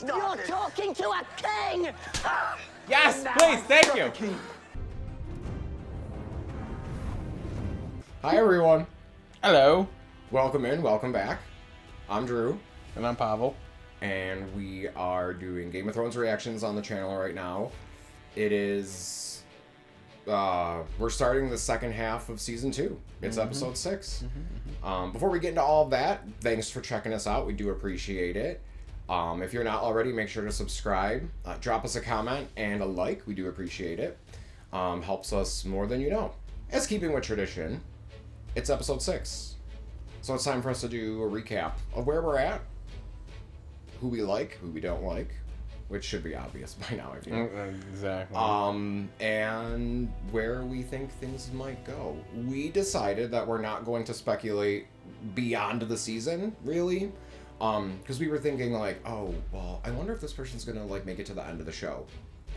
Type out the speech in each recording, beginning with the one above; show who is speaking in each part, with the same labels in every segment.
Speaker 1: You're talking to a king!
Speaker 2: Yes, please, thank you.
Speaker 3: Hi, everyone.
Speaker 2: Hello.
Speaker 3: Welcome in, welcome back. I'm Drew.
Speaker 2: And I'm Pavel.
Speaker 3: And we are doing Game of Thrones reactions on the channel right now. It is... we're starting the second half of Season 2. It's Episode 6. Before we get into all of that, thanks for checking us out. We do appreciate it. If you're not already, make sure to subscribe. Drop us a comment and a like. We do appreciate it. Helps us more than you know. As keeping with tradition, it's Episode 6. So it's time for us to do a recap of where we're at, who we like, who we don't like, which should be obvious by now, I think.
Speaker 2: Exactly.
Speaker 3: And where we think things might go. We decided that we're not going to speculate beyond the season, really. Because we were thinking like, oh, well, I wonder if this person's gonna like make it to the end of the show.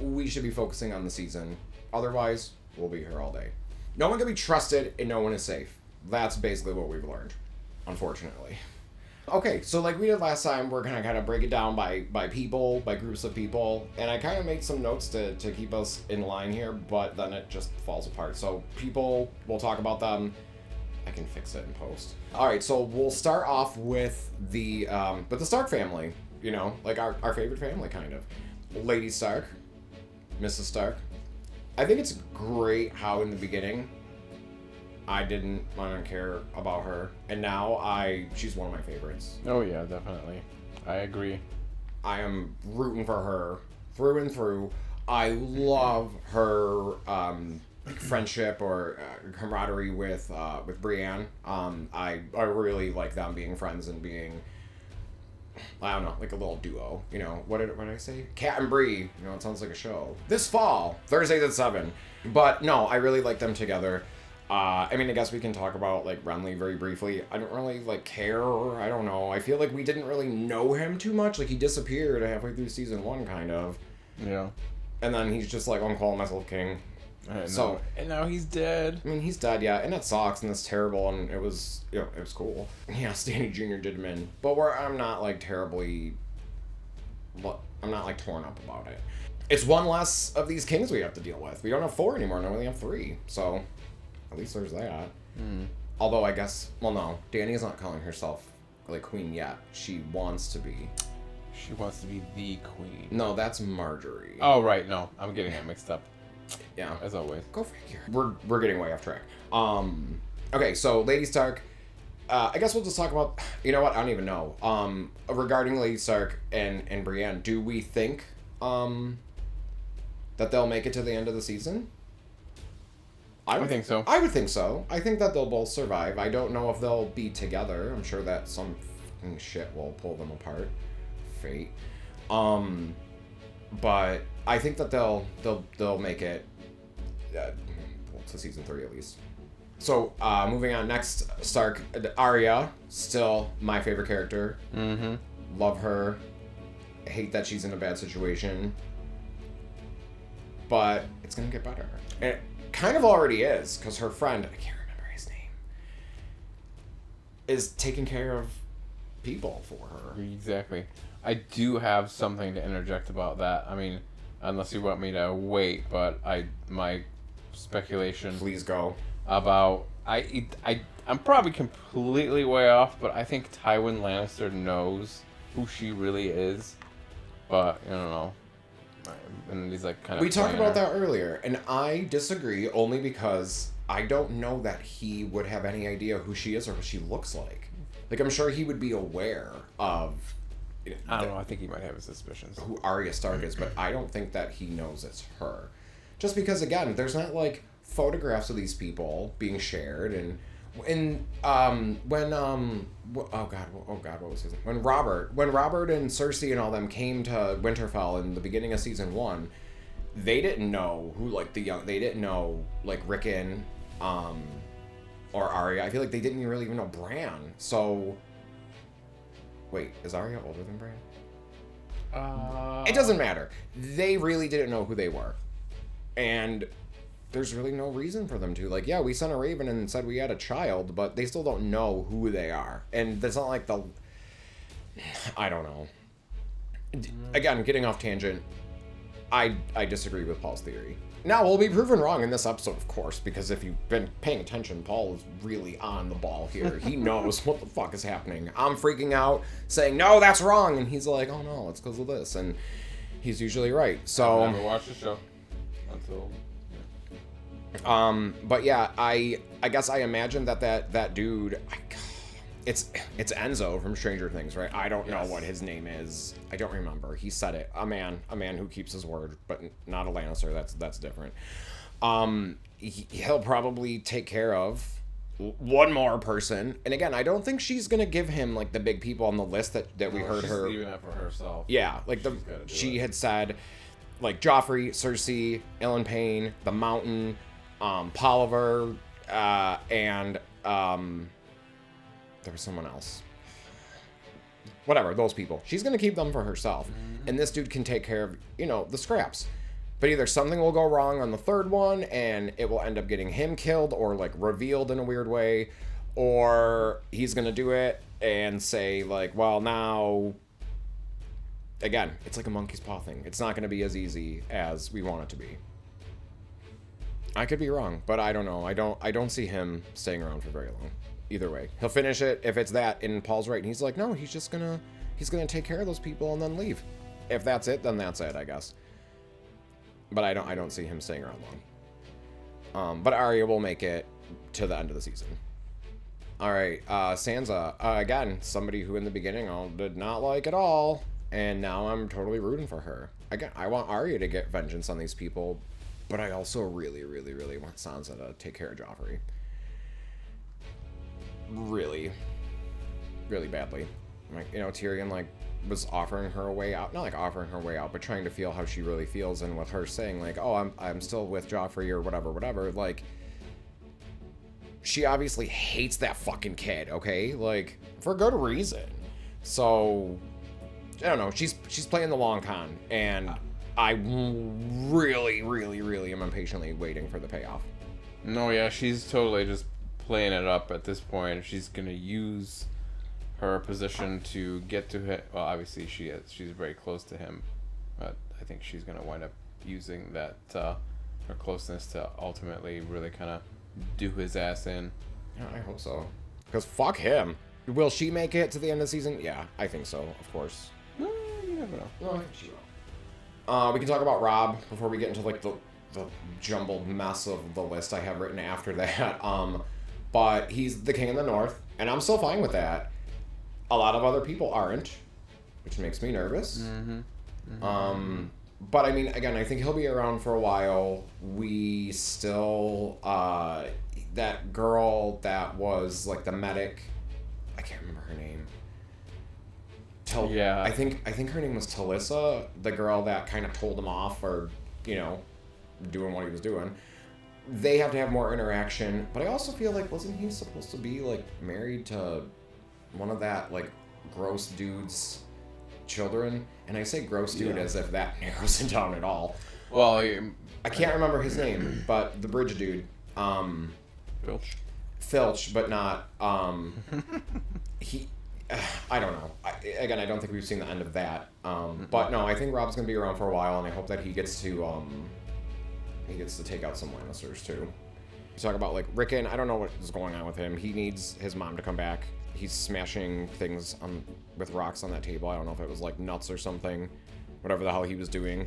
Speaker 3: We should be focusing on the season. Otherwise, we'll be here all day. No one can be trusted and no one is safe. That's basically what we've learned, unfortunately. Okay, so like we did last time, we're gonna kind of break it down by people, by groups of people, and I kind of made some notes to keep us in line here, but then it just falls apart. So people, we'll talk about them. I can fix it in post. All right, so we'll start off with the Stark family. You know, like our favorite family, kind of. Lady Stark, Mrs. Stark. I think it's great how in the beginning I didn't care about her, and now she's one of my favorites.
Speaker 2: Oh yeah, definitely. I agree.
Speaker 3: I am rooting for her through and through. I love her friendship or camaraderie with Brienne. I really like them being friends and being, I don't know, like a little duo. You know, what did I say? Cat and Bree. You know, it sounds like a show. This fall, Thursdays at 7. But no, I really like them together. I mean, I guess we can talk about, like, Renly very briefly. I don't really, like, care. I don't know. I feel like we didn't really know him too much. Like, he disappeared halfway through Season 1, kind of.
Speaker 2: Yeah.
Speaker 3: And then he's just like, I'm calling myself king.
Speaker 2: And now he's dead.
Speaker 3: I mean, he's dead, yeah. And that sucks, and that's terrible, and it was, you know, it was cool. Yeah, Stanley Jr. did him in. But I'm not, like, terribly... I'm not, like, torn up about it. It's one less of these kings we have to deal with. We don't have 4 anymore, now we only have 3. So... at least there's that. Although I guess, well, no, Dany's not calling herself like queen yet. She wants to be.
Speaker 2: She wants to be the queen.
Speaker 3: No, that's Marjorie.
Speaker 2: Oh right, no, I'm getting that mixed up.
Speaker 3: Yeah,
Speaker 2: as always.
Speaker 3: Go figure. We're getting way off track. Okay, so Lady Stark. I guess we'll just talk about. You know what? I don't even know. Regarding Lady Stark and Brienne, do we think that they'll make it to the end of the season? I would think so. I would think so. I think that they'll both survive. I don't know if they'll be together. I'm sure that some fucking shit will pull them apart. Fate. But I think that they'll make it to season 3 at least. So moving on, next Stark, Arya, still my favorite character. Love her. Hate that she's in a bad situation. But it's gonna get better. And kind of already is, because her friend, I can't remember his name, is taking care of people for her.
Speaker 2: Exactly. I do have something to interject about that. I mean, unless you want me to wait, but my speculation.
Speaker 3: Please go.
Speaker 2: About I'm probably completely way off, but I think Tywin Lannister knows who she really is, but I don't know. And he's like kind of.
Speaker 3: We talked about that earlier, and I disagree only because I don't know that he would have any idea who she is or what she looks like. Like, I'm sure he would be aware of.
Speaker 2: I don't know. I think he might have his suspicions.
Speaker 3: Who Arya Stark is, but I don't think that he knows it's her. Just because, again, there's not like photographs of these people being shared, and when what was his name? When Robert and Cersei and all them came to Winterfell in the beginning of season 1, they didn't know who like they didn't know like Rickon or Arya. I feel like they didn't really even know Bran. So wait, is Arya older than Bran? It doesn't matter. They really didn't know who they were. And there's really no reason for them to. Like, yeah, we sent a raven and said we had a child, but they still don't know who they are. And it's not like I don't know. Again, getting off tangent, I disagree with Paul's theory. Now, we'll be proven wrong in this episode, of course, because if you've been paying attention, Paul is really on the ball here. He knows what the fuck is happening. I'm freaking out, saying, no, that's wrong, and he's like, oh no, it's because of this, and he's usually right. So,
Speaker 2: I've never watched the show until...
Speaker 3: But yeah, I guess I imagine that dude... It's Enzo from Stranger Things, right? I don't know what his name is. I don't remember. He said it. A man who keeps his word, but not a Lannister. That's different. He'll probably take care of one more person. And again, I don't think she's gonna give him like the big people on the list that we heard her.
Speaker 2: She's leaving that for herself.
Speaker 3: Yeah, like she had said, like Joffrey, Cersei, Ellen Payne, the Mountain, Polliver, and there was someone else. Whatever, those people. She's going to keep them for herself. Mm-hmm. And this dude can take care of, the scraps. But either something will go wrong on the third one and it will end up getting him killed or like revealed in a weird way. Or he's going to do it and say like, well, now... Again, it's like a monkey's paw thing. It's not going to be as easy as we want it to be. I could be wrong, but I don't know. I don't see him staying around for very long. Either way, he'll finish it if it's that, and Paul's right, and he's like, no, he's gonna take care of those people and then leave. If that's it, then that's it, I guess. But I don't see him staying around long. But Arya will make it to the end of the season. All right, Sansa, again, somebody who in the beginning I did not like at all, and now I'm totally rooting for her. Again, I want Arya to get vengeance on these people, but I also really, really, really want Sansa to take care of Joffrey. Really badly. Like, Tyrion like was offering her a way out, not like offering her way out, but trying to feel how she really feels, and with her saying like, oh, I'm still with Joffrey or whatever, like she obviously hates that fucking kid, okay? Like for good reason. So I don't know, she's playing the long con, and I really, really, really am impatiently waiting for the payoff.
Speaker 2: No, yeah, she's totally just playing it up at this point. She's gonna use her position to get to him. Well, obviously she is. She's very close to him, but I think she's gonna wind up using that her closeness to ultimately really kind of do his ass in.
Speaker 3: Yeah, I hope so. Because fuck him. Will she make it to the end of the season? Yeah, I think so. Of course.
Speaker 2: No, you never know.
Speaker 3: No, I think she will. We can talk about Rob before we get into like the jumbled mess of the list I have written after that. But he's the king of the north, and I'm still fine with that. A lot of other people aren't, which makes me nervous. Mm-hmm. Mm-hmm. But I mean, again, I think he'll be around for a while. We still, that girl that was like the medic, I can't remember her name.
Speaker 2: Yeah.
Speaker 3: I think her name was Talissa, the girl that kind of told him off for, doing what he was doing. They have to have more interaction, but I also feel like, wasn't he supposed to be like married to one of that like gross dude's children? And I say gross dude as if that narrows it down at all.
Speaker 2: Well,
Speaker 3: I can't remember his name, but the bridge dude, Filch, but not he. I don't know. I don't think we've seen the end of that. But no, I think Rob's gonna be around for a while, and I hope that he gets to take out some Lannisters too. You talk about like Rickon. I don't know what is going on with him. He needs his mom to come back. He's smashing things with rocks on that table. I don't know if it was like nuts or something. Whatever the hell he was doing.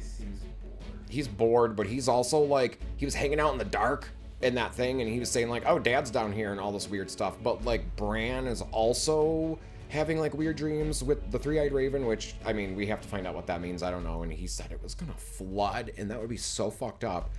Speaker 3: He's bored, but he's also like, he was hanging out in the dark in that thing, and he was saying like, oh, Dad's down here and all this weird stuff. But like Bran is also having like weird dreams with the three-eyed raven, which, I mean, we have to find out what that means. I don't know. And he said it was gonna flood, and that would be so fucked up.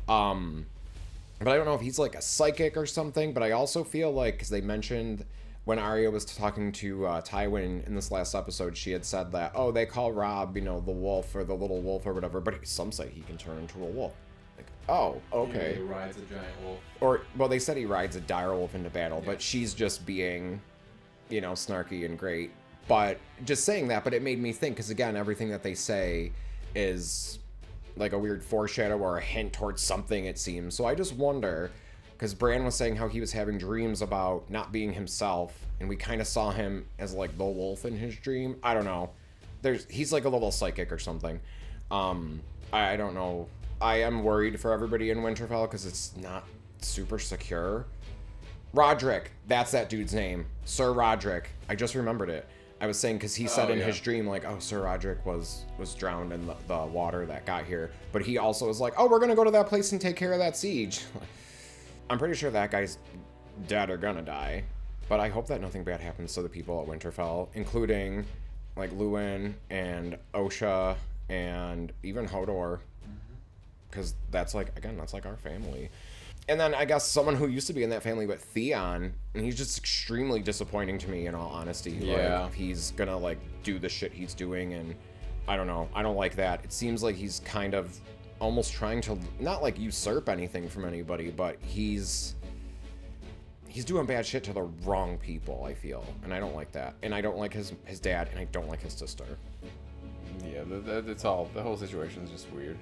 Speaker 3: But I don't know if he's like a psychic or something, but I also feel like, because they mentioned when Arya was talking to Tywin in this last episode, she had said that, oh, they call Rob, the wolf or the little wolf or whatever, but some say he can turn into a wolf. Like, oh, okay.
Speaker 2: He rides a giant wolf.
Speaker 3: Or, well, they said he rides a dire wolf into battle, but she's just being, snarky and great. But just saying that, but it made me think, because again, everything that they say is like a weird foreshadow or a hint towards something, it seems. So I just wonder, because Bran was saying how he was having dreams about not being himself, and we kind of saw him as like the wolf in his dream. I don't know. he's like a little psychic or something. I don't know. I am worried for everybody in Winterfell because it's not super secure. Roderick, that's that dude's name. Sir Roderick. I just remembered it. I was saying because he said in his dream, like, oh, Sir Roderick was drowned in the water that got here. But he also was like, oh, we're going to go to that place and take care of that siege. I'm pretty sure that guy's dead or gonna die. But I hope that nothing bad happens to the people at Winterfell, including, like, Luwin and Osha and even Hodor. Because that's, like, again, that's, like, our family. And then I guess someone who used to be in that family, but Theon, and he's just extremely disappointing to me, in all honesty.
Speaker 2: Yeah.
Speaker 3: Like, he's gonna, like, do the shit he's doing, and I don't know. I don't like that. It seems like he's kind of almost trying to, not, like, usurp anything from anybody, but he's doing bad shit to the wrong people, I feel. And I don't like that. And I don't like his dad, and I don't like his sister.
Speaker 2: Yeah, it's all, the whole situation is just weird.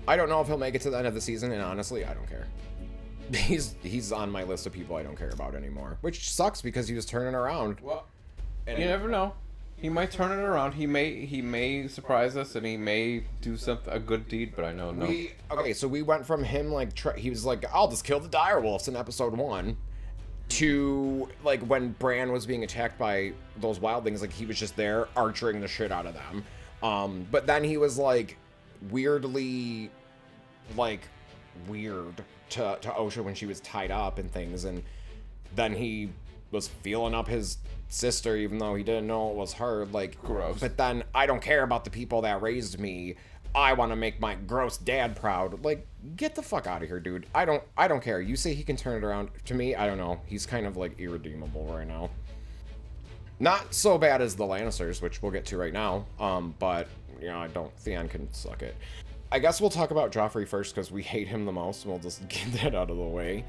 Speaker 3: I don't know if he'll make it to the end of the season, and honestly, I don't care. He's on my list of people I don't care about anymore, which sucks because he was turning around.
Speaker 2: Well, and you never know. He might turn it around. He may surprise us, and he may do a good deed. But I know no.
Speaker 3: Okay, so we went from him like he was like, I'll just kill the direwolves in episode 1, to like when Bran was being attacked by those wildlings, like he was just there archering the shit out of them. But then he was like weirdly weird to Osha when she was tied up and things, and then he was feeling up his sister even though he didn't know it was her. Like,
Speaker 2: gross. But
Speaker 3: then I don't care about the people that raised me. I want to make my gross dad proud. Like, get the fuck out of here, dude. I don't care. You say he can turn it around. To me, I don't know. He's kind of like irredeemable right now. Not so bad as the Lannisters, which we'll get to right now. But you know, Theon can suck it. I guess we'll talk about Joffrey first because we hate him the most, and we'll just get that out of the way.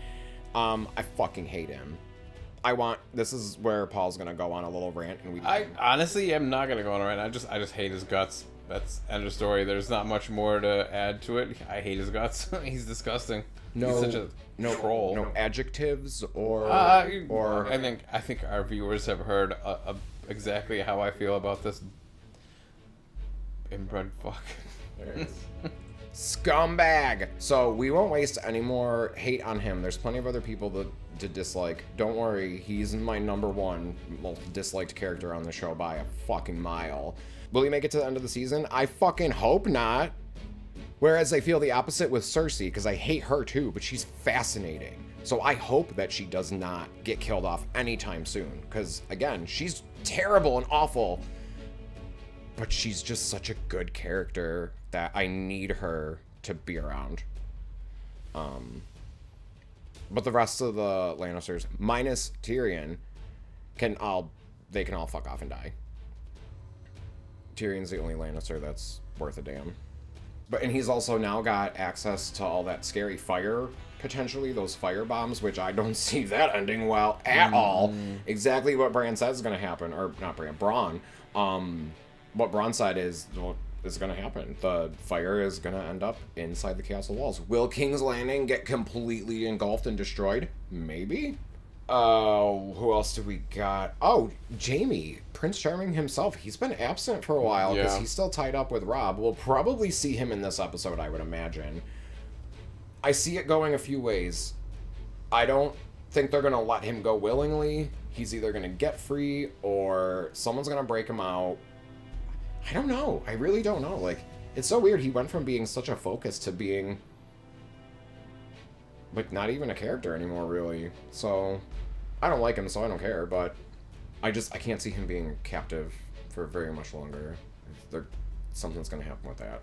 Speaker 3: I fucking hate him. This is where Paul's gonna go on a little rant, and
Speaker 2: I honestly am not gonna go on a rant. I just hate his guts. That's end of story. There's not much more to add to it. I hate his guts. He's disgusting. He's such a troll.
Speaker 3: No adjectives or
Speaker 2: I think our viewers have heard exactly how I feel about this inbred fuck.
Speaker 3: There it is. Scumbag. So we won't waste any more hate on him. There's plenty of other people to dislike. Don't worry, he's my number one most disliked character on the show by a fucking mile. Will he make it to the end of the season? I fucking hope not. Whereas I feel the opposite with Cersei, because I hate her too, but she's fascinating. So I hope that she does not get killed off anytime soon. Because, again, she's terrible and awful. But she's just such a good character that I need her to be around. But the rest of the Lannisters, minus Tyrion, they can all fuck off and die. Tyrion's the only Lannister that's worth a damn. And he's also now got access to all that scary fire, potentially, those fire bombs, which I don't see that ending well at all. Exactly what Bran says is going to happen, or not Bran, Bronn. What Bronn said is going to happen. The fire is going to end up inside the castle walls. Will King's Landing get completely engulfed and destroyed? Maybe. Who else do we got? Oh, Jaime, Prince Charming himself. He's been absent for a while because he's still tied up with Robb. We'll probably see him in this episode, I would imagine. I see it going a few ways. I don't think they're going to let him go willingly. He's either going to get free or someone's going to break him out. I don't know. I really don't know. Like, it's so weird. He went from being such a focus to being, like, not even a character anymore, really. So, I don't like him, so I don't care. But I can't see him being captive for very much longer. Something's going to happen with that.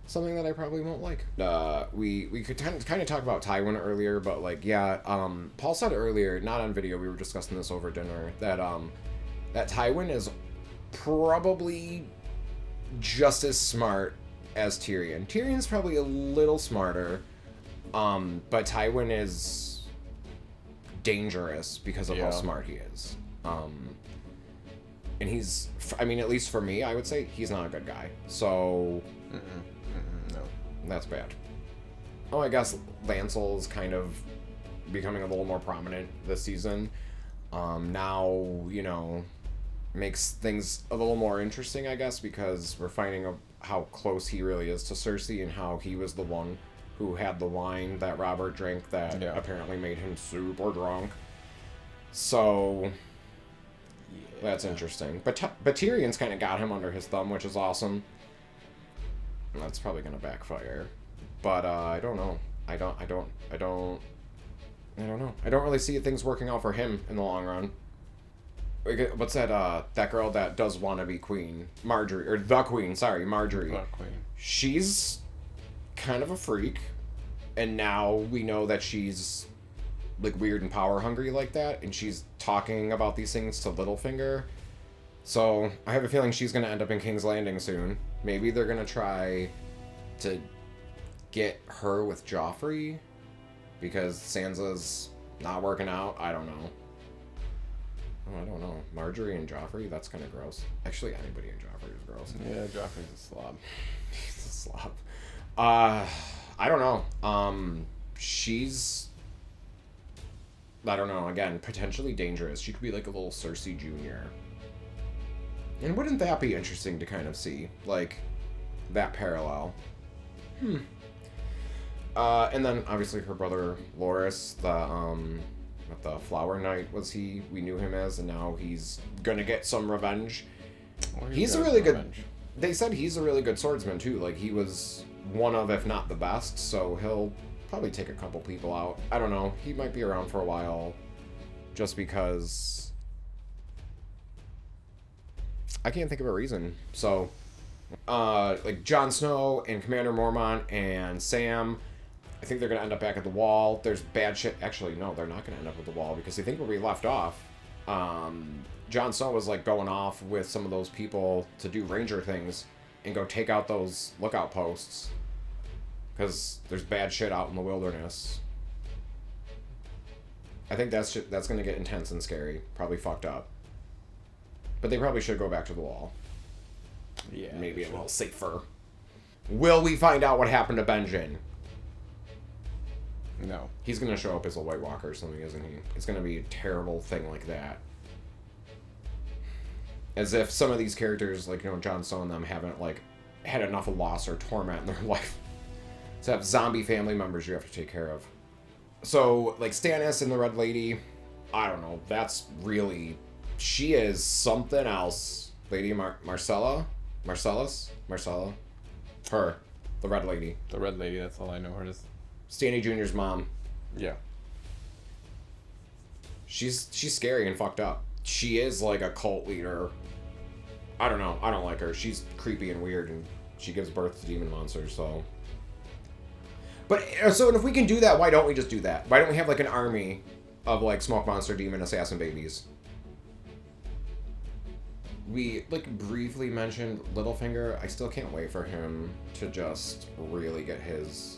Speaker 3: Something that I probably won't like. We could kind of talk about Tywin earlier, but, like, yeah, Paul said earlier, not on video, we were discussing this over dinner, that Tywin is probably just as smart as Tyrion. Tyrion's probably a little smarter, but Tywin is dangerous because of how smart he is. And he's, I mean, at least for me, I would say he's not a good guy. So, no, that's bad. Oh, I guess Lancel is kind of becoming a little more prominent this season. Now, you know, makes things a little more interesting, I guess, because we're finding how close he really is to Cersei and how he was the one who had the wine that Robert drank that apparently made him super drunk. So that's interesting. But Tyrion's kind of got him under his thumb, which is awesome. That's probably gonna backfire. But I don't know. I don't know. I don't really see things working out for him in the long run. What's that girl that does want to be queen? Marjorie. Or the queen, sorry, Marjorie.
Speaker 2: The queen.
Speaker 3: She's kind of a freak. And now we know that she's like weird and power hungry like that. And she's talking about these things to Littlefinger. So I have a feeling she's going to end up in King's Landing soon. Maybe they're going to try to get her with Joffrey. Because Sansa's not working out. I don't know. Oh, I don't know. Marjorie and Joffrey? That's kind of gross. Actually, anybody in Joffrey is gross.
Speaker 2: Yeah, Joffrey's a slob.
Speaker 3: He's a slob. I don't know. She's... I don't know. Again, potentially dangerous. She could be like a little Cersei Jr. And wouldn't that be interesting to kind of see? Like, that parallel. And then, obviously, her brother, Loras, the Flower Knight was he? We knew him as, and now he's gonna get some revenge.
Speaker 2: Well,
Speaker 3: he's a really good... They said he's a really good swordsman, too. Like, he was one of, if not the best, so he'll probably take a couple people out. I don't know. He might be around for a while, just because... I can't think of a reason. So, like, Jon Snow and Commander Mormont and Sam... I think they're going to end up back at the Wall. There's bad shit. Actually, no, they're not going to end up at the Wall because I think where we left off, Jon Snow was like going off with some of those people to do ranger things and go take out those lookout posts because there's bad shit out in the wilderness. I think that's going to get intense and scary. Probably fucked up. But they probably should go back to the Wall.
Speaker 2: Yeah.
Speaker 3: Maybe a little safer. Will we find out what happened to Benjen?
Speaker 2: No.
Speaker 3: He's going to show up as a White Walker or something, isn't he? It's going to be a terrible thing like that. As if some of these characters, like, you know, Jon Snow and them haven't, like, had enough of loss or torment in their life. To have zombie family members you have to take care of. So, like, Stannis and the Red Lady, I don't know. That's really... She is something else. Lady Marcella? Her. The Red Lady.
Speaker 2: The Red Lady, that's all I know her as.
Speaker 3: Stanley Jr.'s mom.
Speaker 2: Yeah.
Speaker 3: She's scary and fucked up. She is like a cult leader. I don't know. I don't like her. She's creepy and weird, and she gives birth to demon monsters, so... But, so if we can do that, why don't we just do that? Why don't we have, like, an army of, like, smoke monster demon assassin babies? We, like, briefly mentioned Littlefinger. I still can't wait for him to just really get his...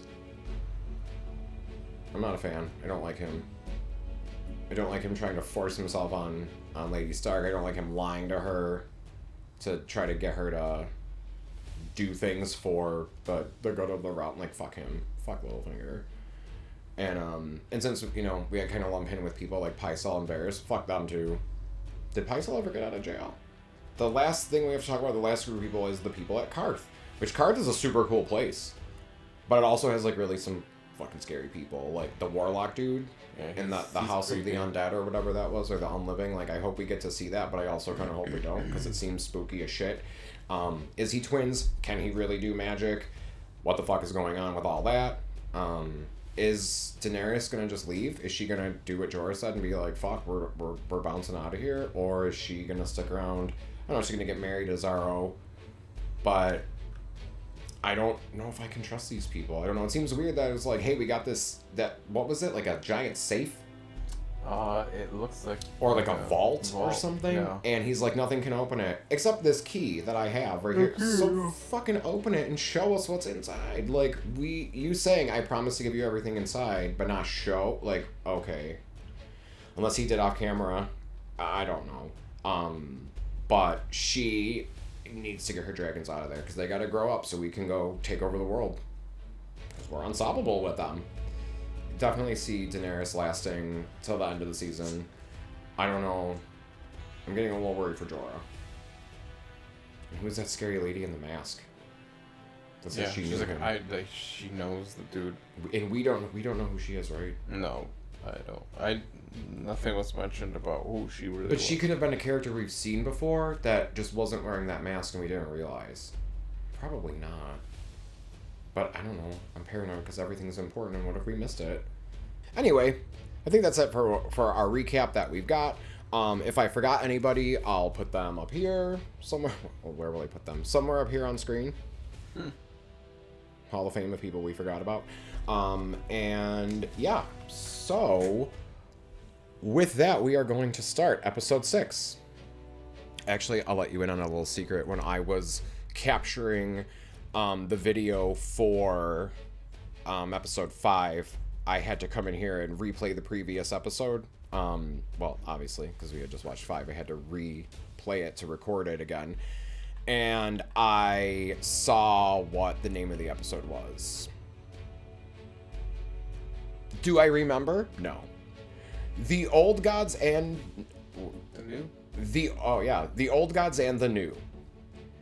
Speaker 3: I'm not a fan. I don't like him. I don't like him trying to force himself on Lady Stark. I don't like him lying to her to try to get her to do things for the good of the realm. Like, fuck him. Fuck Littlefinger. And since, you know, we had kind of lump him with people like Pycelle and Varys, fuck them too. Did Pycelle ever get out of jail? The last thing we have to talk about, the last group of people, is the people at Karth. Which Karth is a super cool place. But it also has, like, really some fucking scary people. Like, the Warlock dude in the House creepy. Of the Undead or whatever that was, or the Unliving. Like, I hope we get to see that, but I also kind of hope we don't, because it seems spooky as shit. Is he twins? Can he really do magic? What the fuck is going on with all that? Is Daenerys gonna just leave? Is she gonna do what Jorah said and be like, fuck, we're bouncing out of here? Or is she gonna stick around? I don't know if she's gonna get married to Zaro, but I don't know if I can trust these people. I don't know. It seems weird that it's like, hey, we got this, what was it? Like a giant safe?
Speaker 2: It looks like...
Speaker 3: Or like a vault or something?
Speaker 2: Yeah.
Speaker 3: And he's like, nothing can open it. Except this key that I have right here. So fucking open it and show us what's inside. Like, you saying, I promise to give you everything inside, but not show? Like, okay. Unless he did off camera. I don't know. But she needs to get her dragons out of there, because they gotta grow up so we can go take over the world. Because we're unstoppable with them. Definitely see Daenerys lasting till the end of the season. I don't know. I'm getting a little worried for Jorah. And who is that scary lady in the mask? That's
Speaker 2: Yeah,
Speaker 3: she
Speaker 2: she's
Speaker 3: knew
Speaker 2: like,
Speaker 3: him.
Speaker 2: she knows the dude.
Speaker 3: And we don't know who she is, right?
Speaker 2: No, I don't. Nothing was mentioned about who she really was.
Speaker 3: But she could have been a character we've seen before that just wasn't wearing that mask and we didn't realize. Probably not. But I don't know. I'm paranoid because everything's important, and what if we missed it? Anyway, I think that's it for our recap that we've got. If I forgot anybody, I'll put them up here somewhere. Well, where will I put them? Somewhere up here on screen. Hall of Fame of people we forgot about. And yeah, so with that, we are going to start episode 6. Actually, I'll let you in on a little secret. When I was capturing the video for episode 5, I had to come in here and replay the previous episode. Well, obviously, because we had just watched 5, I had to replay it to record it again. And I saw what the name of the episode was. Do I remember? No. The Old Gods and...
Speaker 2: The new?
Speaker 3: The Old Gods and the New.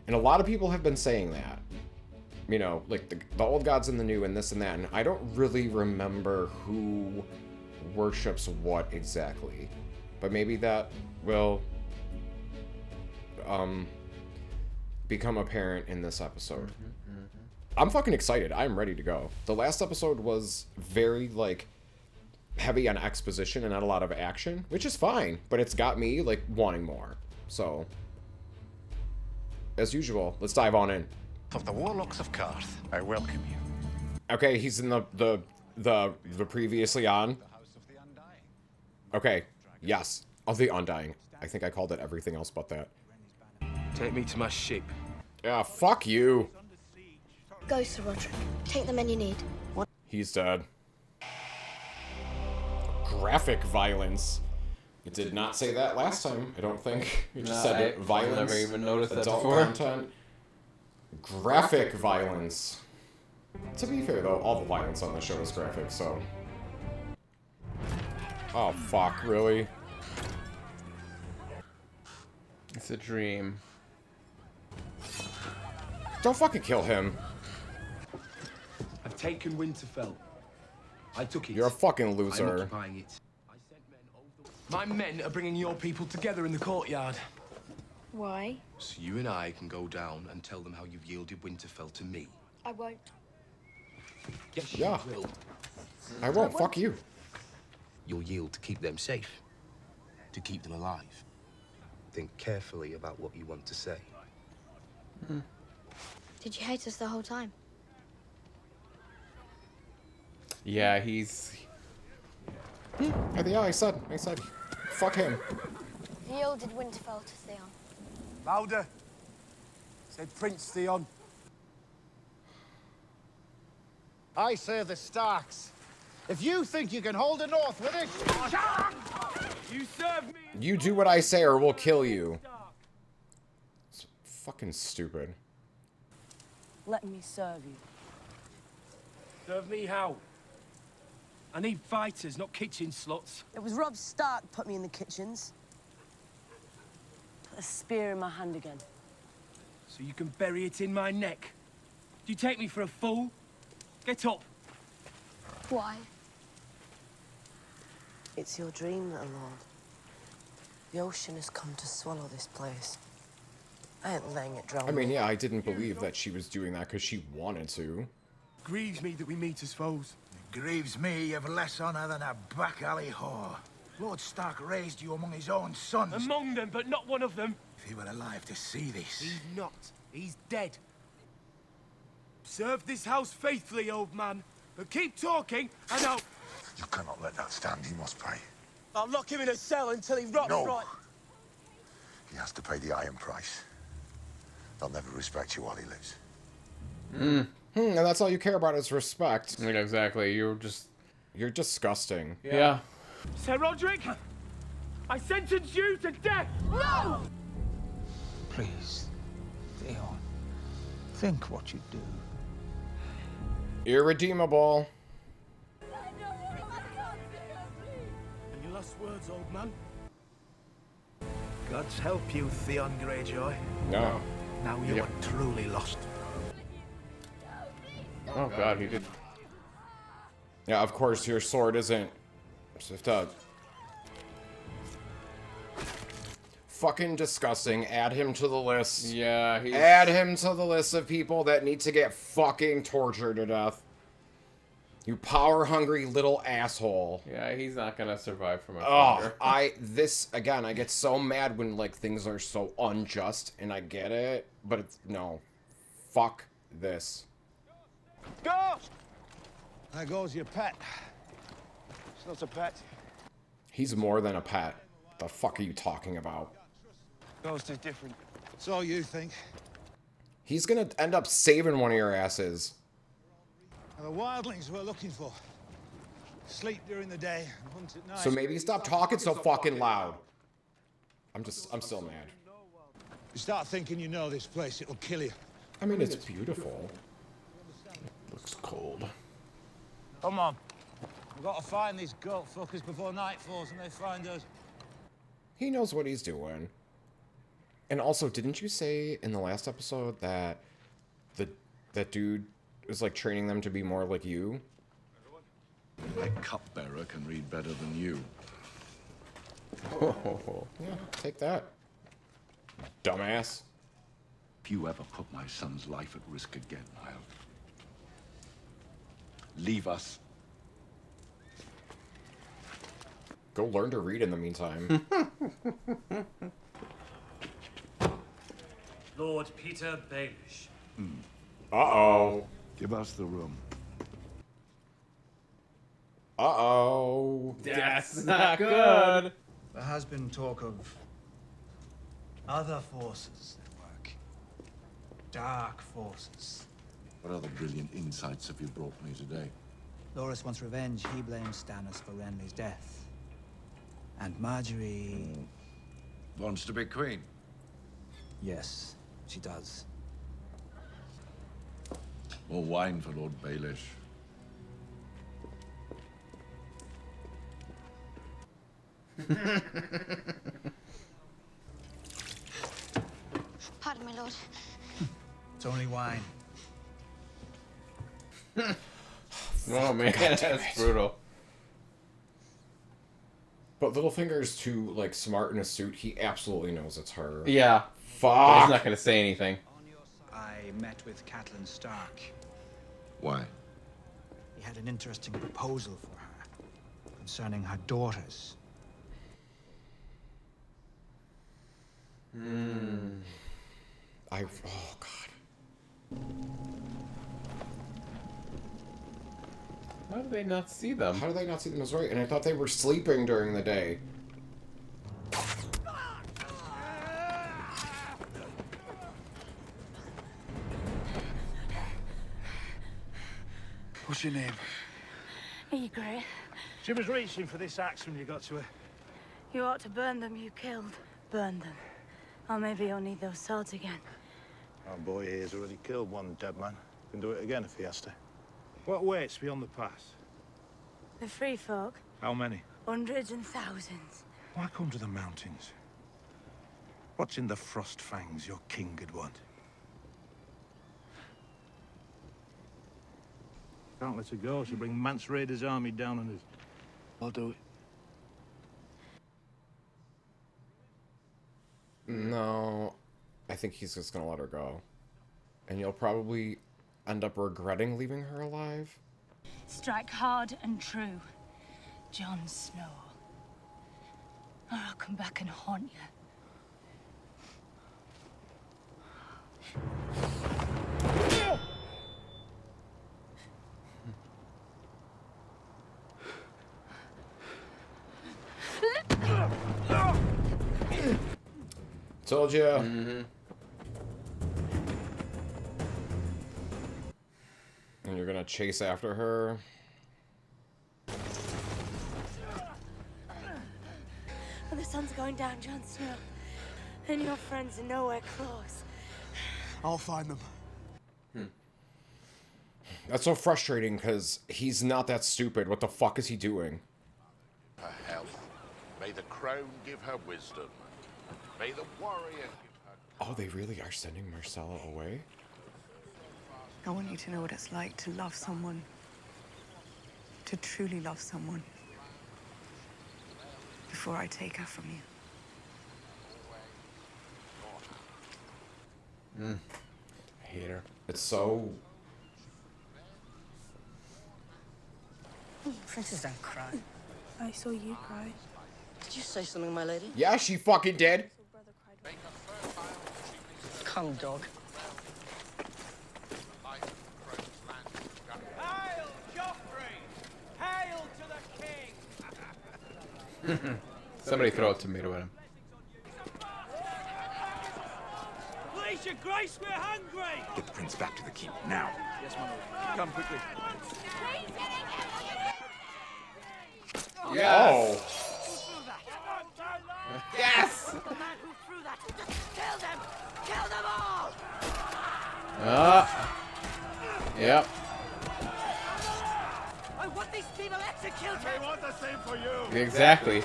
Speaker 3: And a lot of people have been saying that. You know, like the Old Gods and the New and this and that. And I don't really remember who worships what exactly. But maybe that will... become apparent in this episode. I'm fucking excited. I'm ready to go. The last episode was very, like, heavy on exposition and not a lot of action, which is fine, but it's got me, like, wanting more. So, as usual, let's dive on in.
Speaker 4: Of the Warlocks of Karth, I welcome you.
Speaker 3: Okay, he's in the previously on.
Speaker 4: The House of the Undying.
Speaker 3: Okay, yes. Of the Undying. I think I called it everything else but that.
Speaker 5: Take me to my ship.
Speaker 3: Yeah, fuck you.
Speaker 6: Go, Sir Roderick. Take the men you need.
Speaker 3: He's dead. Graphic violence. It did not say that last time, I don't think. It just said violence.
Speaker 2: I've never even noticed that
Speaker 3: adult
Speaker 2: before.
Speaker 3: content. Graphic violence. To be fair, though, all the violence on the show is graphic, so... Oh, fuck, really?
Speaker 2: It's a dream.
Speaker 3: Don't fucking kill him.
Speaker 5: I've taken Winterfell. I took it.
Speaker 3: You're a fucking
Speaker 5: I'm
Speaker 3: loser.
Speaker 5: occupying it. I sent men over the... My men are bringing your people together in the courtyard.
Speaker 6: Why?
Speaker 5: So you and I can go down and tell them how you've yielded Winterfell to me.
Speaker 6: I won't.
Speaker 5: Yes,
Speaker 3: Yeah.
Speaker 5: you will.
Speaker 3: I won't, fuck you.
Speaker 5: You'll yield to keep them safe. To keep them alive. Think carefully about what you want to say.
Speaker 6: Did you hate us the whole time?
Speaker 2: Yeah, he's...
Speaker 3: Yeah, I said, fuck him.
Speaker 6: Yielded Winterfell to Theon.
Speaker 7: Louder. Said Prince Theon. I say the Starks. If you think you can hold the North with it...
Speaker 5: You serve me!
Speaker 3: You do what I say or we'll kill you. It's fucking stupid.
Speaker 8: Let me serve you.
Speaker 5: Serve me how? I need fighters, not kitchen slots.
Speaker 8: It was Robb Stark put me in the kitchens. Put a spear in my hand again.
Speaker 5: So you can bury it in my neck. Do you take me for a fool? Get up.
Speaker 6: Why?
Speaker 8: It's your dream, little lord. The ocean has come to swallow this place. I ain't letting it drown
Speaker 3: I mean,
Speaker 8: me.
Speaker 3: yeah, I didn't believe that she was doing that because she wanted to.
Speaker 5: Grieves me that we meet as foes.
Speaker 7: It grieves me you've less honor than a back alley whore. Lord Stark raised you among his own sons.
Speaker 5: Among them, but not one of them.
Speaker 7: If he were alive to see this...
Speaker 5: He's not. He's dead. Serve this house faithfully, old man. But keep talking, and I'll...
Speaker 4: You cannot let that stand. He must pay.
Speaker 5: I'll lock him in a cell until he rots
Speaker 4: No.
Speaker 5: right.
Speaker 4: He has to pay the iron price. They'll never respect you while he lives.
Speaker 3: And that's all you care about is respect.
Speaker 2: I mean, exactly. You're just...
Speaker 3: You're disgusting.
Speaker 2: Yeah.
Speaker 5: Sir Roderick, I sentence you to death!
Speaker 6: No!
Speaker 9: Please, Theon, think what you do.
Speaker 3: Irredeemable.
Speaker 5: Any last words, old man?
Speaker 7: God's help you, Theon Greyjoy.
Speaker 3: No.
Speaker 7: Now you
Speaker 3: Yep.
Speaker 7: are truly lost.
Speaker 2: Oh god, he did.
Speaker 3: Yeah, of course your sword isn't swift up. Fucking disgusting. Add him to the list.
Speaker 2: Yeah, he's...
Speaker 3: Add him to the list of people that need to get fucking tortured to death. You power-hungry little asshole.
Speaker 2: Yeah, he's not gonna survive for much
Speaker 3: Oh,
Speaker 2: longer.
Speaker 3: I get so mad when, like, things are so unjust, and I get it, but it's, no. Fuck this.
Speaker 7: Ghost! There goes your pet. It's not a pet.
Speaker 3: He's more than a pet. The fuck are you talking about?
Speaker 7: Ghost is different. So you think.
Speaker 3: He's gonna end up saving one of your asses.
Speaker 7: The wildlings we're looking for. Sleep during the day and hunt at night.
Speaker 3: So maybe stop talking so fucking loud. I'm still mad.
Speaker 7: You start thinking you know this place, it'll kill you.
Speaker 3: I mean, it's beautiful. It looks cold.
Speaker 7: Come on. We've got to find these goat fuckers before night falls and they find us.
Speaker 3: He knows what he's doing. And also, didn't you say in the last episode that that dude was like training them to be more like you?
Speaker 10: A cupbearer can read better than you.
Speaker 3: Oh, yeah, take that, dumbass.
Speaker 10: If you ever put my son's life at risk again, I'll leave us.
Speaker 3: Go learn to read in the meantime.
Speaker 11: Lord Peter Baelish.
Speaker 3: Uh-oh.
Speaker 10: Give us the room.
Speaker 3: Uh-oh.
Speaker 2: That's not good.
Speaker 12: There has been talk of other forces at work. Dark forces.
Speaker 10: What other brilliant insights have you brought me today?
Speaker 12: Loras wants revenge. He blames Stannis for Renly's death. And Marjorie...
Speaker 10: Wants to be queen.
Speaker 12: Yes, she does.
Speaker 10: More wine for Lord Baelish.
Speaker 6: Pardon, my lord.
Speaker 12: It's only wine.
Speaker 2: Oh man, that's brutal.
Speaker 3: But Littlefinger's too, like, smart in a suit. He absolutely knows it's her.
Speaker 2: Yeah.
Speaker 3: Fuck.
Speaker 2: But he's not gonna say anything.
Speaker 12: I met with Catelyn Stark.
Speaker 10: Why?
Speaker 12: He had an interesting proposal for her concerning her daughters.
Speaker 3: Oh, God.
Speaker 2: How do they not see them?
Speaker 3: How do they not see them as right? And I thought they were sleeping during the day.
Speaker 7: What's your name?
Speaker 11: Egret.
Speaker 7: She was reaching for this axe when you got to her.
Speaker 11: You ought to burn them you killed. Burn them. Or maybe you'll need those swords again.
Speaker 7: Our boy here's already killed one dead man. Can do it again if he has to. What waits beyond the pass?
Speaker 11: The free folk.
Speaker 7: How many?
Speaker 11: Hundreds and thousands.
Speaker 7: Why come to the mountains? What's in the frost fangs your king could want? Can't let her go. She'll bring Mance Raider's army down on us. I'll do it.
Speaker 3: No. I think he's just gonna let her go. And you'll probably end up regretting leaving her alive.
Speaker 11: Strike hard and true, Jon Snow. Or I'll come back and haunt you.
Speaker 3: Told you. And you're gonna chase after her.
Speaker 11: Well, the sun's going down, Jon Snow. And your friends are nowhere close.
Speaker 7: I'll find them.
Speaker 3: That's so frustrating because he's not that stupid. What the fuck is he doing?
Speaker 13: Her health. May the crown give her wisdom.
Speaker 10: May the warrior give her.
Speaker 3: Oh, they really are sending Marcella away?
Speaker 13: I want you to know what it's like to love someone. To truly love someone. Before I take her from you.
Speaker 3: I hate her. It's so...
Speaker 8: Princess, don't cry.
Speaker 6: I saw you cry.
Speaker 8: Did you say something, my lady?
Speaker 3: Yeah, she fucking did.
Speaker 8: Come, dog.
Speaker 12: Hail, Joffrey! Hail to the king!
Speaker 2: Somebody throw a tomato at him.
Speaker 12: Please, your grace, we're hungry!
Speaker 5: Get the prince back to the keep now.
Speaker 12: Yes, my lord. Come quickly.
Speaker 2: Yes.
Speaker 3: Oh.
Speaker 2: Yes.
Speaker 1: The man who threw that. Kill them! Kill them all!
Speaker 2: Yep.
Speaker 1: I want these people executed!
Speaker 12: We want the same for you!
Speaker 2: Exactly.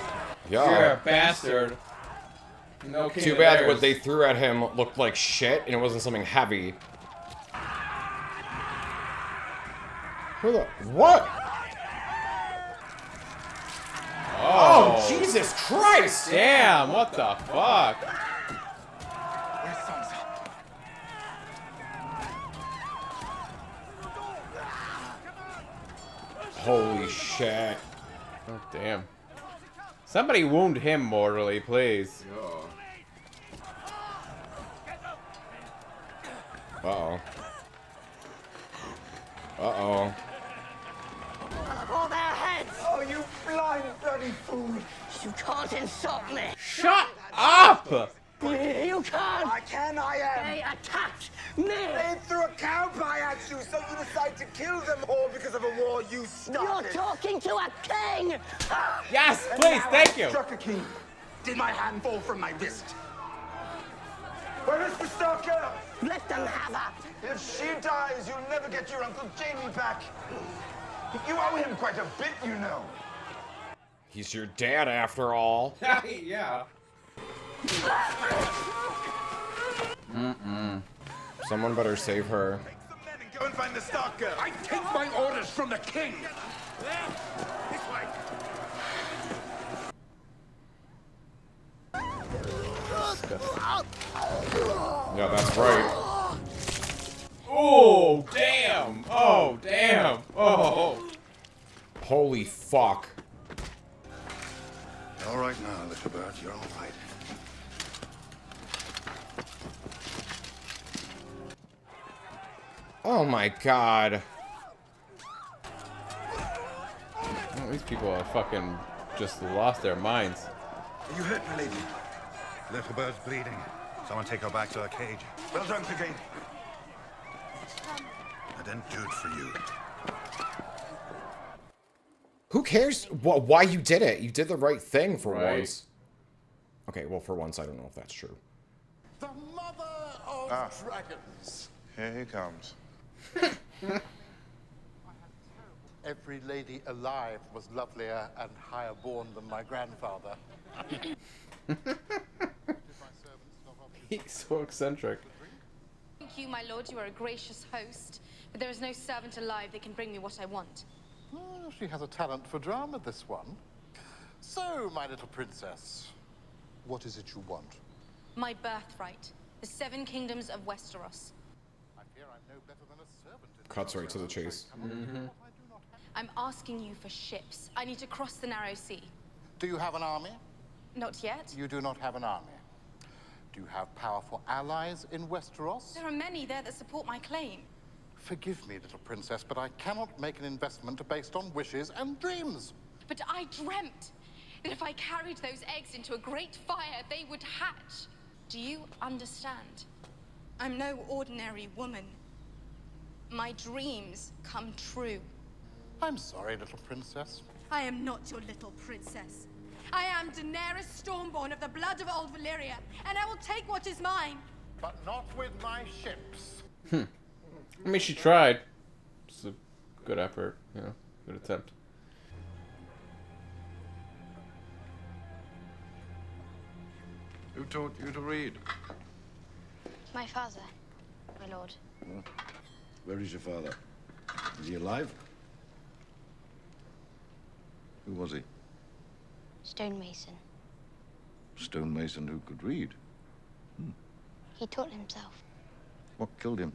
Speaker 3: Yeah.
Speaker 2: You're a bastard. No king
Speaker 3: Too
Speaker 2: of
Speaker 3: bad
Speaker 2: theirs.
Speaker 3: what they threw at him looked like shit and it wasn't something heavy. Who the... What? Oh, Jesus Christ!
Speaker 2: Damn, what the fuck?
Speaker 5: Where's Sansa?
Speaker 3: Holy shit.
Speaker 2: Oh, damn. Somebody wound him mortally, please.
Speaker 3: Uh-oh. Uh-oh.
Speaker 1: Hold their heads!
Speaker 7: Oh, you blind bloody fool!
Speaker 1: You can't insult me!
Speaker 2: Shut up!
Speaker 1: You can't!
Speaker 7: I can, I am!
Speaker 1: They attacked me!
Speaker 7: They threw a cow pie at you, so you decide to kill them all because of a war you
Speaker 1: You're
Speaker 7: started.
Speaker 1: talking to a king!
Speaker 2: Yes,
Speaker 7: And
Speaker 2: please,
Speaker 7: now
Speaker 2: thank
Speaker 7: I
Speaker 2: you.
Speaker 7: struck a king. Did my hand fall from my wrist? Where is the stalker?
Speaker 1: Let them have her!
Speaker 7: If she dies, you'll never get your Uncle Jamie back. You owe him quite a bit, you know.
Speaker 3: He's your dad after all.
Speaker 2: Yeah.
Speaker 3: Someone better save her.
Speaker 7: Take some men and go and find the stalker.
Speaker 5: I take my orders from the king.
Speaker 7: This way.
Speaker 3: Yeah, that's right.
Speaker 2: Oh, damn. Oh, damn. Oh.
Speaker 3: Holy fuck.
Speaker 4: All right now, little bird, you're all right.
Speaker 3: Oh my god.
Speaker 2: Well, these people are fucking just lost their minds.
Speaker 4: Are you hurt, my lady? Little bird's bleeding. Someone take her back to her cage.
Speaker 7: Well done, Clegane.
Speaker 4: I didn't do it for you.
Speaker 3: Who cares why you did it? You did the right thing for
Speaker 2: Right.
Speaker 3: once. Okay, well, for once, I don't know if that's true.
Speaker 7: The mother of dragons.
Speaker 10: Here he comes.
Speaker 7: Every lady alive was lovelier and higher born than my grandfather.
Speaker 2: He's so eccentric.
Speaker 11: Thank you, my lord. You are a gracious host. But there is no servant alive that can bring me what I want.
Speaker 7: Oh, she has a talent for drama, this one. So, my little princess, what is it you want?
Speaker 11: My birthright. The 7 kingdoms of Westeros.
Speaker 7: I fear I'm no better than a servant.
Speaker 3: Cuts right to the chase.
Speaker 11: I'm asking you for ships. I need to cross the narrow sea.
Speaker 7: Do you have an army?
Speaker 11: Not yet.
Speaker 7: You do not have an army. Do you have powerful allies in Westeros?
Speaker 11: There are many there that support my claim.
Speaker 7: Forgive me, little princess, but I cannot make an investment based on wishes and dreams.
Speaker 11: But I dreamt that if I carried those eggs into a great fire, they would hatch. Do you understand? I'm no ordinary woman. My dreams come true.
Speaker 7: I'm sorry, little princess.
Speaker 14: I am not your little princess. I am Daenerys Stormborn of the blood of old Valyria, and I will take what is mine.
Speaker 7: But not with my ships.
Speaker 2: I mean, she tried. It's a good effort, you know, good attempt.
Speaker 10: Who taught you to read?
Speaker 6: My father, my lord.
Speaker 10: Huh? Where is your father? Is he alive? Who was he?
Speaker 6: Stonemason.
Speaker 10: Stonemason who could read.
Speaker 6: He taught himself.
Speaker 10: What killed him?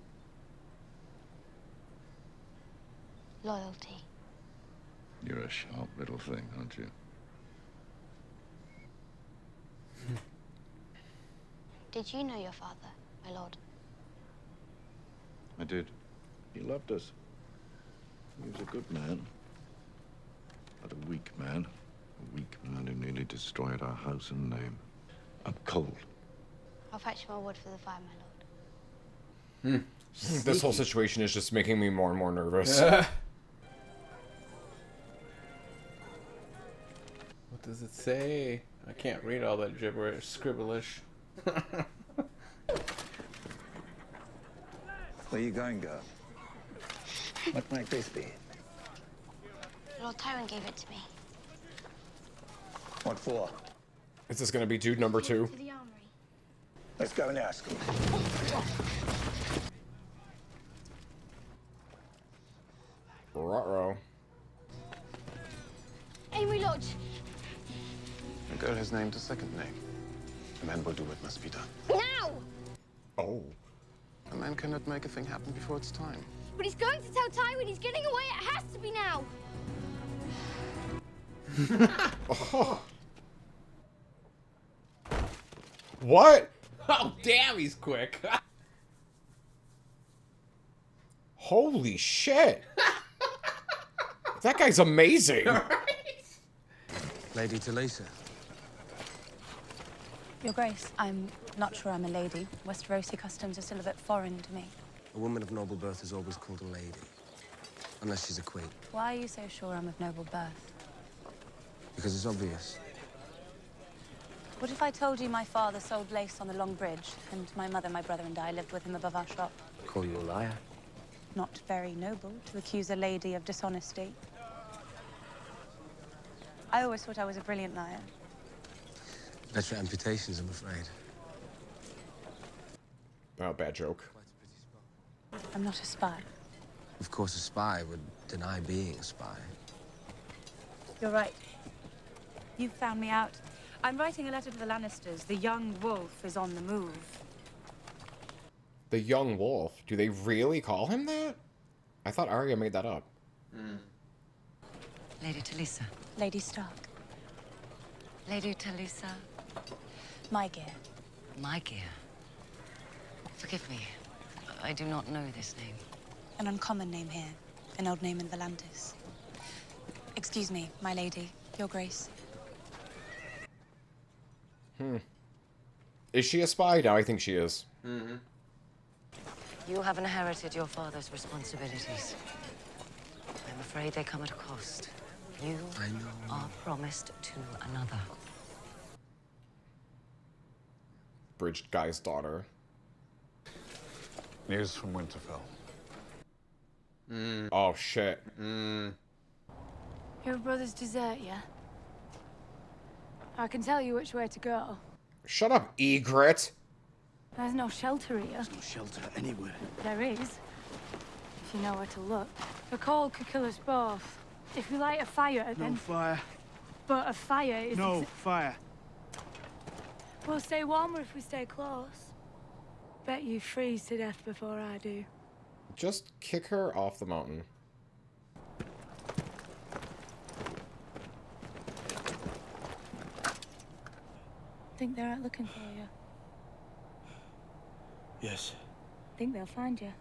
Speaker 6: Loyalty.
Speaker 10: You're a sharp little thing, aren't you?
Speaker 6: Did you know your father, my lord?
Speaker 10: I did. He loved us. He was a good man. But a weak man. A weak man who nearly destroyed our house and name. I'm cold.
Speaker 6: I'll fetch more wood for the fire, my lord.
Speaker 3: This whole situation is just making me more and more nervous.
Speaker 2: What does it say? I can't read all that gibberish, scribbleish.
Speaker 9: Where you going, girl? What might this be?
Speaker 6: Lord Tywin gave it to me.
Speaker 9: What for?
Speaker 3: Is this gonna be dude number 2?
Speaker 6: To the armory.
Speaker 9: Let's go and ask him.
Speaker 3: Ruh-roh.
Speaker 6: Amory Lodge!
Speaker 15: The girl has named a second name. A man will do what must be done.
Speaker 6: Now!
Speaker 3: Oh.
Speaker 15: A man cannot make a thing happen before it's time.
Speaker 6: But he's going to tell Tywin he's getting away. It has to be now.
Speaker 3: Oh. What?
Speaker 2: Oh, damn, he's quick.
Speaker 3: Holy shit. That guy's amazing.
Speaker 5: Lady Talisa.
Speaker 13: Your Grace, I'm not sure I'm a lady. Westerosi customs are still a bit foreign to me.
Speaker 5: A woman of noble birth is always called a lady. Unless she's a queen.
Speaker 13: Why are you so sure I'm of noble birth?
Speaker 5: Because it's obvious.
Speaker 13: What if I told you my father sold lace on the Long Bridge, and my mother, my brother, and I lived with him above our shop?
Speaker 5: Call you a liar?
Speaker 13: Not very noble to accuse a lady of dishonesty. I always thought I was a brilliant liar.
Speaker 5: Better amputations, I'm afraid.
Speaker 3: Oh, bad joke.
Speaker 13: I'm not a spy.
Speaker 5: Of course, a spy would deny being a spy.
Speaker 13: You're right. You found me out. I'm writing a letter to the Lannisters. The young wolf is on the move.
Speaker 3: The young wolf. Do they really call him that? I thought Arya made that up.
Speaker 16: Lady Talisa.
Speaker 13: Lady Stark.
Speaker 16: Lady Talisa.
Speaker 13: My gear.
Speaker 16: My gear. Forgive me. I do not know this name.
Speaker 13: An uncommon name here. An old name in Volantis. Excuse me, my lady. Your Grace.
Speaker 3: Is she a spy? No, I think she is.
Speaker 16: You have inherited your father's responsibilities. I'm afraid they come at a cost. You are promised to another.
Speaker 3: Bridge guy's daughter.
Speaker 10: News from Winterfell.
Speaker 3: Oh, shit.
Speaker 14: Your brothers desert you. I can tell you which way to go.
Speaker 3: Shut up, Egret.
Speaker 14: There's no shelter here.
Speaker 12: There's no shelter anywhere.
Speaker 14: There is, if you know where to look. The cold could kill us both. If we light a fire, then...
Speaker 12: No fire.
Speaker 14: But a fire is...
Speaker 12: No fire.
Speaker 14: We'll stay warmer if we stay close. Bet you freeze to death before I do.
Speaker 3: Just kick her off the mountain.
Speaker 14: Think they're out looking for you.
Speaker 12: Yes.
Speaker 14: Think they'll find you.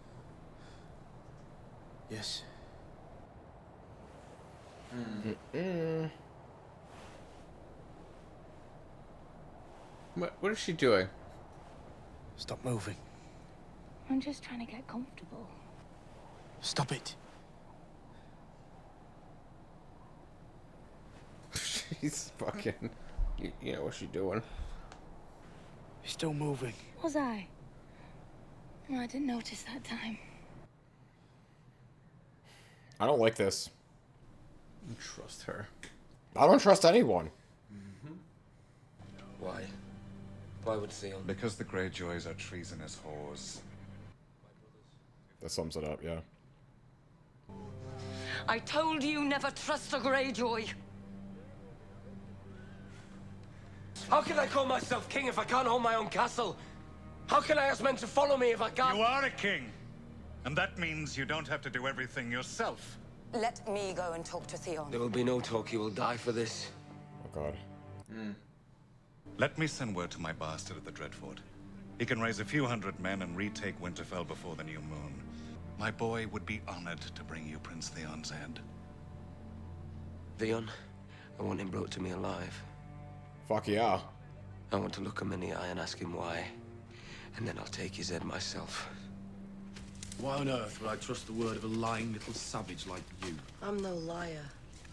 Speaker 12: Yes.
Speaker 2: What is she doing?
Speaker 12: Stop moving.
Speaker 14: I'm just trying to get comfortable.
Speaker 12: Stop it.
Speaker 2: She's fucking... You know what she's doing.
Speaker 12: He's still moving.
Speaker 14: Was I? Oh, I didn't notice that time.
Speaker 3: I don't like this.
Speaker 2: You trust her.
Speaker 3: I don't trust anyone.
Speaker 5: Why?
Speaker 17: Why would Theon?
Speaker 18: Because the Greyjoys are treasonous whores.
Speaker 3: That sums it up, yeah.
Speaker 16: I told you never trust a Greyjoy.
Speaker 17: How can I call myself king if I can't hold my own castle? How can I ask men to follow me if I can't?
Speaker 10: You are a king. And that means you don't have to do everything yourself.
Speaker 16: Let me go and talk to Theon.
Speaker 17: There will be no talk. You will die for this.
Speaker 3: Oh, God.
Speaker 10: Let me send word to my bastard at the Dreadfort. He can raise a few hundred men and retake Winterfell before the new moon. My boy would be honored to bring you Prince Theon's head.
Speaker 17: Theon, I want him brought to me alive.
Speaker 3: Fuck yeah.
Speaker 17: I want to look him in the eye and ask him why. And then I'll take his head myself.
Speaker 19: Why on earth would I trust the word of a lying little savage like you?
Speaker 8: I'm no liar.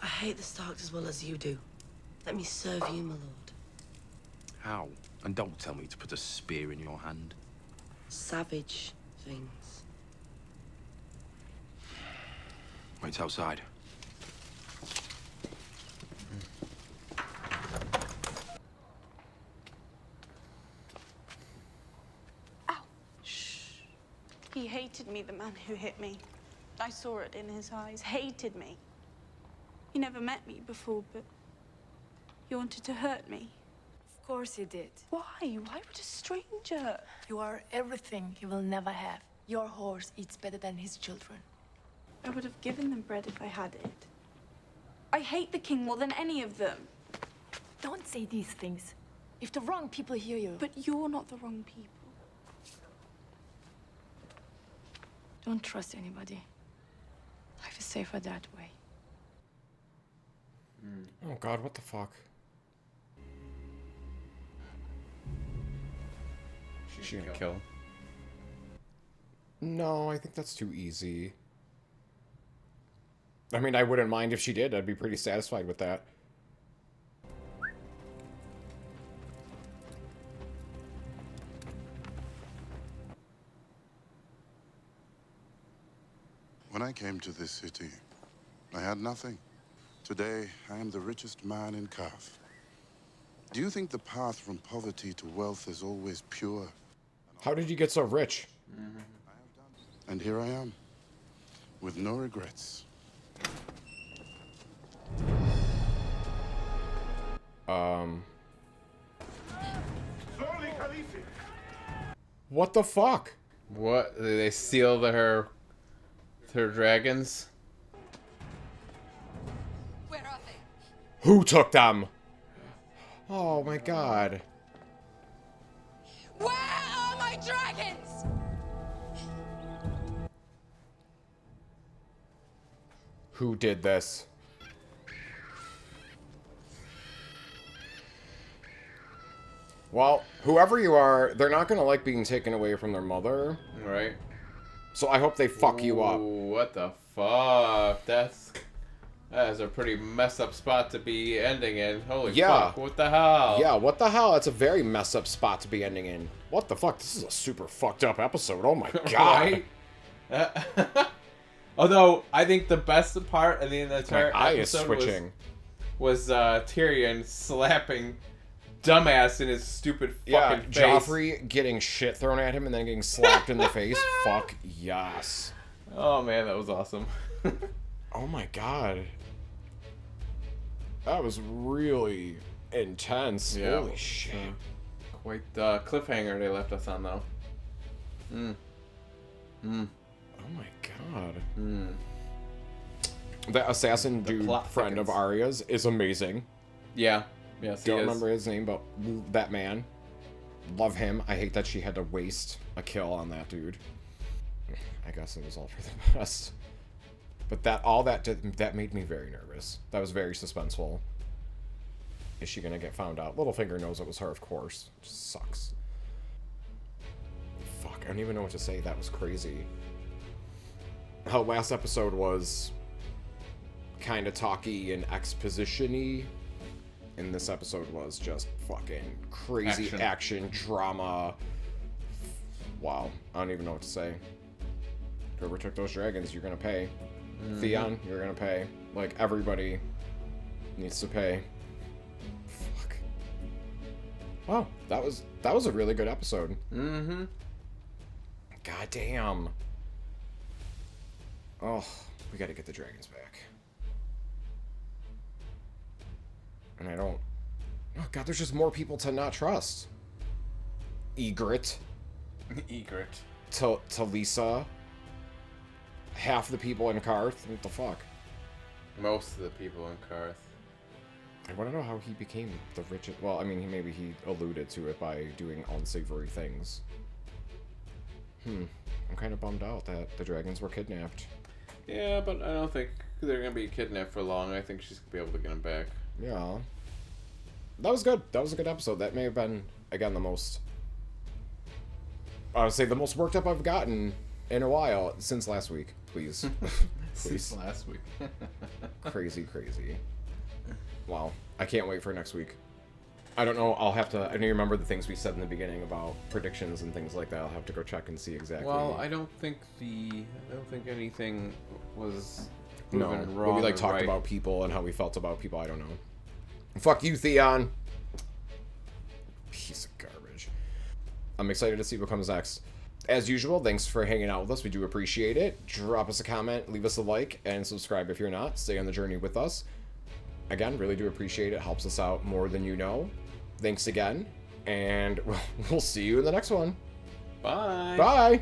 Speaker 8: I hate the Starks as well as you do. Let me serve you, my lord.
Speaker 19: How? And don't tell me to put a spear in your hand.
Speaker 8: Savage things.
Speaker 19: Wait outside.
Speaker 20: He hated me, the man who hit me. I saw it in his eyes. Hated me. He never met me before, but he wanted to hurt me.
Speaker 21: Of course he did.
Speaker 20: Why? Why would a stranger?
Speaker 21: You are everything he will never have. Your horse eats better than his children.
Speaker 20: I would have given them bread if I had it. I hate the king more than any of them.
Speaker 21: Don't say these things. If the wrong people hear you...
Speaker 20: But you're not the wrong people.
Speaker 21: Don't trust anybody. Life is safer that way.
Speaker 3: Oh, God, what the fuck?
Speaker 2: She gonna kill him?
Speaker 3: No, I think that's too easy. I mean, I wouldn't mind if she did. I'd be pretty satisfied with that.
Speaker 4: When I came to this city, I had nothing. Today, I am the richest man in Kaf. Do you think the path from poverty to wealth is always pure?
Speaker 3: How did you get so rich?
Speaker 4: And here I am, with no regrets.
Speaker 3: What the fuck?
Speaker 2: What? Did they steal her dragons?
Speaker 11: Where are they?
Speaker 3: Who took them? Oh my God.
Speaker 11: Where are my dragons?
Speaker 3: Who did this? Well, whoever you are, they're not gonna like being taken away from their mother.
Speaker 2: Right.
Speaker 3: So I hope they fuck you up.
Speaker 2: What the fuck? That is a pretty messed up spot to be ending in. Holy fuck, what the hell?
Speaker 3: Yeah, what the hell? That's a very messed up spot to be ending in. What the fuck? This is a super fucked up episode. Oh my God.
Speaker 2: Right? Although, I think the best part of the entire episode was Tyrion slapping dumbass in his stupid fucking face.
Speaker 3: Joffrey getting shit thrown at him and then getting slapped in the face. Fuck yes.
Speaker 2: Oh man, that was awesome.
Speaker 3: Oh my God. That was really intense.
Speaker 2: Yeah.
Speaker 3: Holy shit.
Speaker 2: Quite the cliffhanger they left us on, though.
Speaker 3: Oh my God. The assassin dude friend of Arya's is amazing.
Speaker 2: Yeah. Yes,
Speaker 3: Don't remember his name, but that man. Love him. I hate that she had to waste a kill on that dude. I guess it was all for the best. But that made me very nervous. That was very suspenseful. Is she gonna get found out? Littlefinger knows it was her, of course. It just sucks. Fuck, I don't even know what to say. That was crazy. How last episode was kind of talky and exposition-y. And this episode was just fucking crazy action drama. Wow, I don't even know what to say. Whoever took those dragons, you're gonna pay. Theon, you're gonna pay. Like, everybody needs to pay. Fuck. Wow, that was a really good episode.
Speaker 2: Mm-hmm.
Speaker 3: God damn. Oh, we gotta get the dragons back. And I don't... Oh god, there's just more people to not trust. Egret.
Speaker 2: Egret.
Speaker 3: Talisa. Half the people in Karth. What the fuck?
Speaker 2: Most of the people in Karth.
Speaker 3: I want to know how he became the richest... Well, I mean, maybe he alluded to it by doing unsavory things. I'm kind of bummed out that the dragons were kidnapped.
Speaker 2: Yeah, but I don't think they're going to be kidnapped for long. I think she's going to be able to get them back.
Speaker 3: Yeah. That was good. That was a good episode. That may have been, again, the most... I would say the most worked up I've gotten in a while since last week. Please.
Speaker 2: Since last week.
Speaker 3: Crazy. Wow. I can't wait for next week. I don't know. I'll have to... I don't remember the things we said in the beginning about predictions and things like that. I'll have to go check and see exactly.
Speaker 2: Well, I don't think anything was wrong.
Speaker 3: But we talked about people and how we felt about people. I don't know. Fuck you, Theon. Piece of garbage. I'm excited to see what comes next. As usual, thanks for hanging out with us. We do appreciate it. Drop us a comment, leave us a like, and subscribe if you're not. Stay on the journey with us. Again, really do appreciate it. Helps us out more than you know. Thanks again, and we'll see you in the next one.
Speaker 2: Bye.
Speaker 3: Bye.